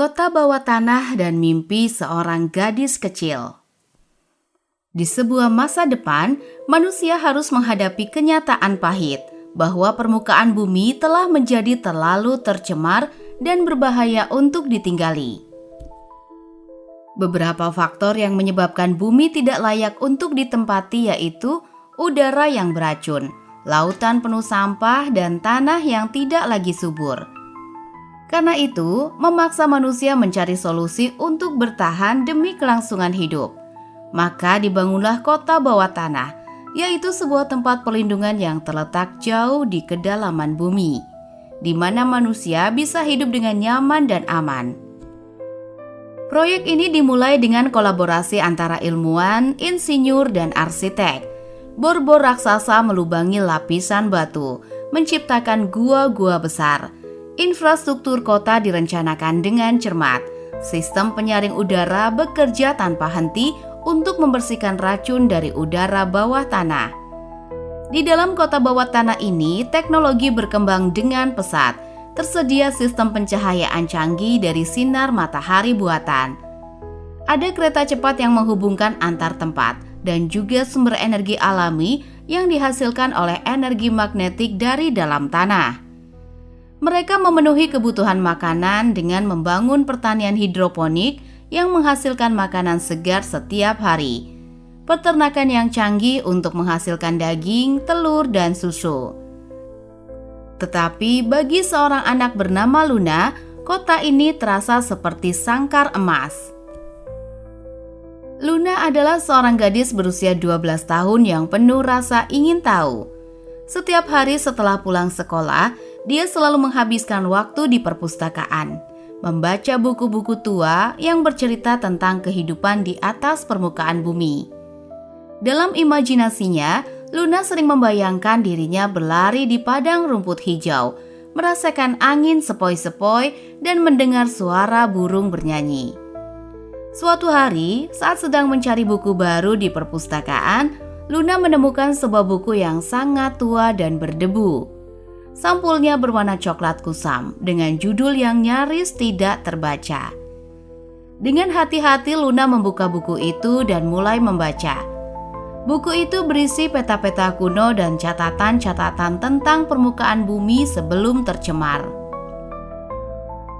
Kota bawah tanah dan mimpi seorang gadis kecil. Di sebuah masa depan, manusia harus menghadapi kenyataan pahit bahwa permukaan bumi telah menjadi terlalu tercemar dan berbahaya untuk ditinggali. Beberapa faktor yang menyebabkan bumi tidak layak untuk ditempati yaitu udara yang beracun, lautan penuh sampah, dan tanah yang tidak lagi subur. Karena itu, memaksa manusia mencari solusi untuk bertahan demi kelangsungan hidup. Maka dibangunlah kota bawah tanah, yaitu sebuah tempat perlindungan yang terletak jauh di kedalaman bumi, di mana manusia bisa hidup dengan nyaman dan aman. Proyek ini dimulai dengan kolaborasi antara ilmuwan, insinyur, dan arsitek. Bor-bor raksasa melubangi lapisan batu, menciptakan gua-gua besar. Infrastruktur kota direncanakan dengan cermat. Sistem penyaring udara bekerja tanpa henti untuk membersihkan racun dari udara bawah tanah. Di dalam kota bawah tanah ini, teknologi berkembang dengan pesat. Tersedia sistem pencahayaan canggih dari sinar matahari buatan. Ada kereta cepat yang menghubungkan antar tempat dan juga sumber energi alami yang dihasilkan oleh energi magnetik dari dalam tanah. Mereka memenuhi kebutuhan makanan dengan membangun pertanian hidroponik yang menghasilkan makanan segar setiap hari. Peternakan yang canggih untuk menghasilkan daging, telur, dan susu. Tetapi bagi seorang anak bernama Luna, kota ini terasa seperti sangkar emas. Luna adalah seorang gadis berusia 12 tahun yang penuh rasa ingin tahu. Setiap hari setelah pulang sekolah, dia selalu menghabiskan waktu di perpustakaan, membaca buku-buku tua yang bercerita tentang kehidupan di atas permukaan bumi. Dalam imajinasinya, Luna sering membayangkan dirinya berlari di padang rumput hijau, merasakan angin sepoi-sepoi, dan mendengar suara burung bernyanyi. Suatu hari, saat sedang mencari buku baru di perpustakaan, Luna menemukan sebuah buku yang sangat tua dan berdebu. Sampulnya berwarna coklat kusam dengan judul yang nyaris tidak terbaca. Dengan hati-hati Luna membuka buku itu dan mulai membaca. Buku itu berisi peta-peta kuno dan catatan-catatan tentang permukaan bumi sebelum tercemar.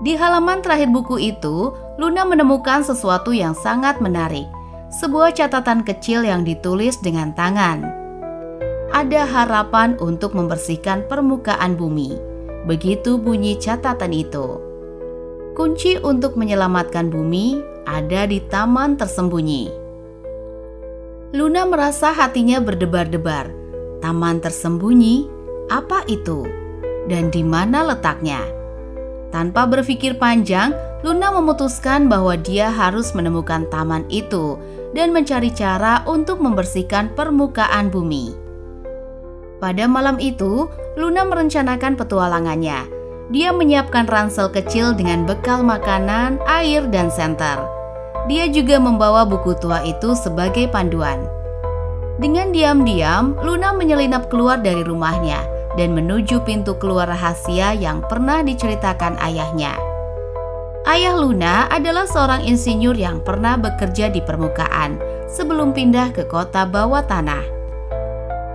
Di halaman terakhir buku itu, Luna menemukan sesuatu yang sangat menarik. Sebuah catatan kecil yang ditulis dengan tangan. Ada harapan untuk membersihkan permukaan bumi. Begitu bunyi catatan itu. Kunci untuk menyelamatkan bumi ada di taman tersembunyi. Luna merasa hatinya berdebar-debar. Taman tersembunyi, apa itu? Dan di mana letaknya? Tanpa berpikir panjang, Luna memutuskan bahwa dia harus menemukan taman itu dan mencari cara untuk membersihkan permukaan bumi. Pada malam itu, Luna merencanakan petualangannya. Dia menyiapkan ransel kecil dengan bekal makanan, air, dan senter. Dia juga membawa buku tua itu sebagai panduan. Dengan diam-diam, Luna menyelinap keluar dari rumahnya dan menuju pintu keluar rahasia yang pernah diceritakan ayahnya. Ayah Luna adalah seorang insinyur yang pernah bekerja di permukaan sebelum pindah ke kota bawah tanah.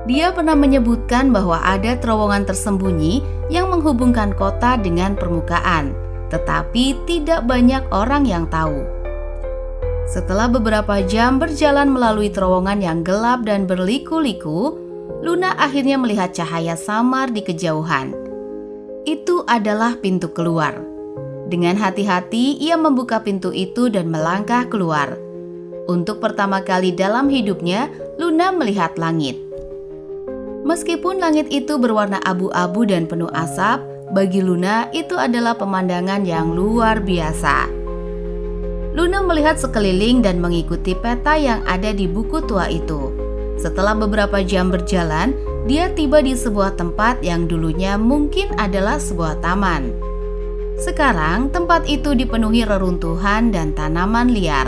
Dia pernah menyebutkan bahwa ada terowongan tersembunyi yang menghubungkan kota dengan permukaan, tetapi tidak banyak orang yang tahu. Setelah beberapa jam berjalan melalui terowongan yang gelap dan berliku-liku, Luna akhirnya melihat cahaya samar di kejauhan. Itu adalah pintu keluar. Dengan hati-hati, ia membuka pintu itu dan melangkah keluar. Untuk pertama kali dalam hidupnya, Luna melihat langit. Meskipun langit itu berwarna abu-abu dan penuh asap, bagi Luna itu adalah pemandangan yang luar biasa. Luna melihat sekeliling dan mengikuti peta yang ada di buku tua itu. Setelah beberapa jam berjalan, dia tiba di sebuah tempat yang dulunya mungkin adalah sebuah taman. Sekarang tempat itu dipenuhi reruntuhan dan tanaman liar.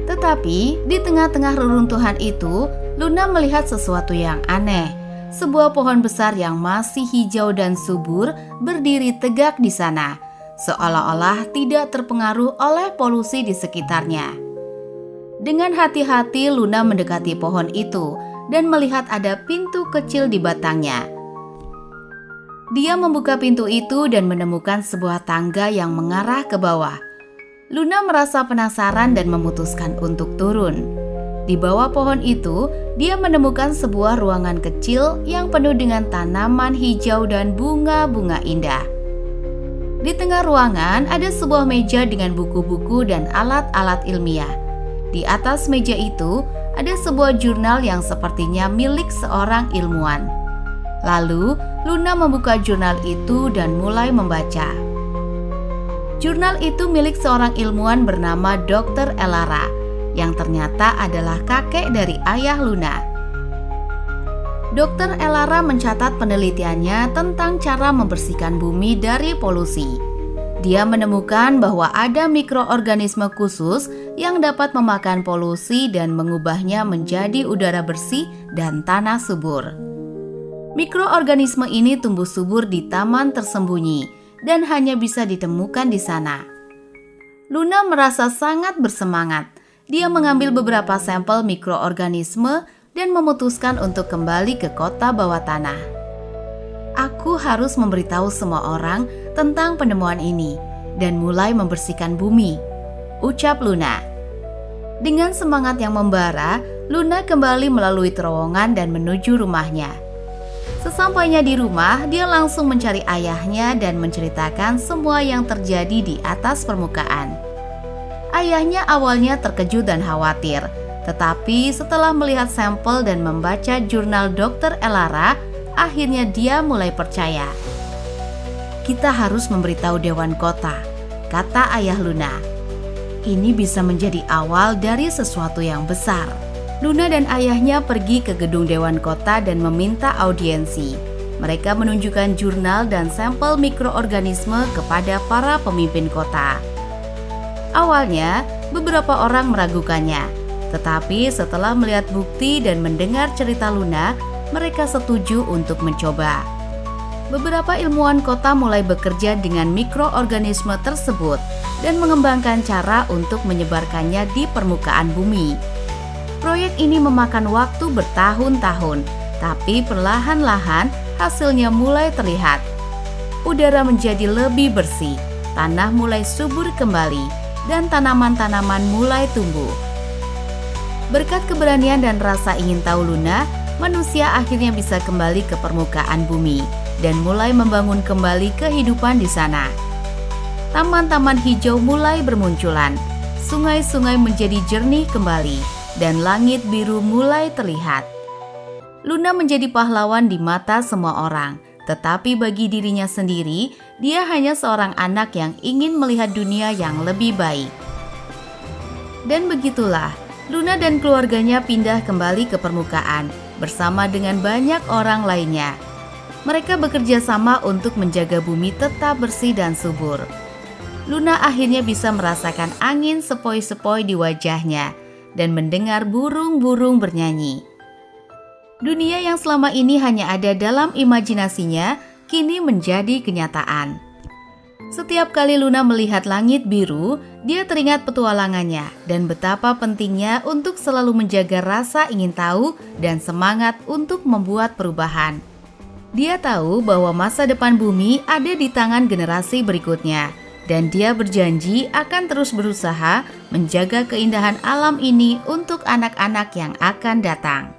Tetapi di tengah-tengah reruntuhan itu, Luna melihat sesuatu yang aneh. Sebuah pohon besar yang masih hijau dan subur berdiri tegak di sana. seolah-olah tidak terpengaruh oleh polusi di sekitarnya. Dengan hati-hati Luna mendekati pohon itu dan melihat ada pintu kecil di batangnya. Dia membuka pintu itu dan menemukan sebuah tangga yang mengarah ke bawah. Luna merasa penasaran dan memutuskan untuk turun. Di bawah pohon itu, dia menemukan sebuah ruangan kecil yang penuh dengan tanaman hijau dan bunga-bunga indah. Di tengah ruangan ada sebuah meja dengan buku-buku dan alat-alat ilmiah. Di atas meja itu ada sebuah jurnal yang sepertinya milik seorang ilmuwan. Lalu, Luna membuka jurnal itu dan mulai membaca. Jurnal itu milik seorang ilmuwan bernama Dr. Elara, yang ternyata adalah kakek dari ayah Luna. Dr. Elara mencatat penelitiannya tentang cara membersihkan bumi dari polusi. Dia menemukan bahwa ada mikroorganisme khusus yang dapat memakan polusi dan mengubahnya menjadi udara bersih dan tanah subur. Mikroorganisme ini tumbuh subur di taman tersembunyi dan hanya bisa ditemukan di sana. Luna merasa sangat bersemangat. Dia mengambil beberapa sampel mikroorganisme dan memutuskan untuk kembali ke kota bawah tanah. Aku harus memberitahu semua orang tentang penemuan ini dan mulai membersihkan bumi, ucap Luna. Dengan semangat yang membara, Luna kembali melalui terowongan dan menuju rumahnya. Sesampainya di rumah, dia langsung mencari ayahnya dan menceritakan semua yang terjadi di atas permukaan. Ayahnya awalnya terkejut dan khawatir, tetapi setelah melihat sampel dan membaca jurnal Dr. Elara, akhirnya dia mulai percaya. Kita harus memberitahu Dewan Kota, kata ayah Luna. Ini bisa menjadi awal dari sesuatu yang besar. Luna dan ayahnya pergi ke gedung Dewan Kota dan meminta audiensi. Mereka menunjukkan jurnal dan sampel mikroorganisme kepada para pemimpin kota. Awalnya, beberapa orang meragukannya, tetapi setelah melihat bukti dan mendengar cerita Luna, mereka setuju untuk mencoba. Beberapa ilmuwan kota mulai bekerja dengan mikroorganisme tersebut dan mengembangkan cara untuk menyebarkannya di permukaan bumi. Proyek ini memakan waktu bertahun-tahun, tapi perlahan-lahan hasilnya mulai terlihat. Udara menjadi lebih bersih, tanah mulai subur kembali, dan tanaman-tanaman mulai tumbuh. Berkat keberanian dan rasa ingin tahu Luna, manusia akhirnya bisa kembali ke permukaan bumi dan mulai membangun kembali kehidupan di sana. Taman-taman hijau mulai bermunculan, sungai-sungai menjadi jernih kembali, dan langit biru mulai terlihat. Luna menjadi pahlawan di mata semua orang, tetapi bagi dirinya sendiri, dia hanya seorang anak yang ingin melihat dunia yang lebih baik. Dan begitulah, Luna dan keluarganya pindah kembali ke permukaan bersama dengan banyak orang lainnya. Mereka bekerja sama untuk menjaga bumi tetap bersih dan subur. Luna akhirnya bisa merasakan angin sepoi-sepoi di wajahnya dan mendengar burung-burung bernyanyi. Dunia yang selama ini hanya ada dalam imajinasinya, kini menjadi kenyataan. Setiap kali Luna melihat langit biru, dia teringat petualangannya dan betapa pentingnya untuk selalu menjaga rasa ingin tahu dan semangat untuk membuat perubahan. Dia tahu bahwa masa depan bumi ada di tangan generasi berikutnya, dan dia berjanji akan terus berusaha menjaga keindahan alam ini untuk anak-anak yang akan datang.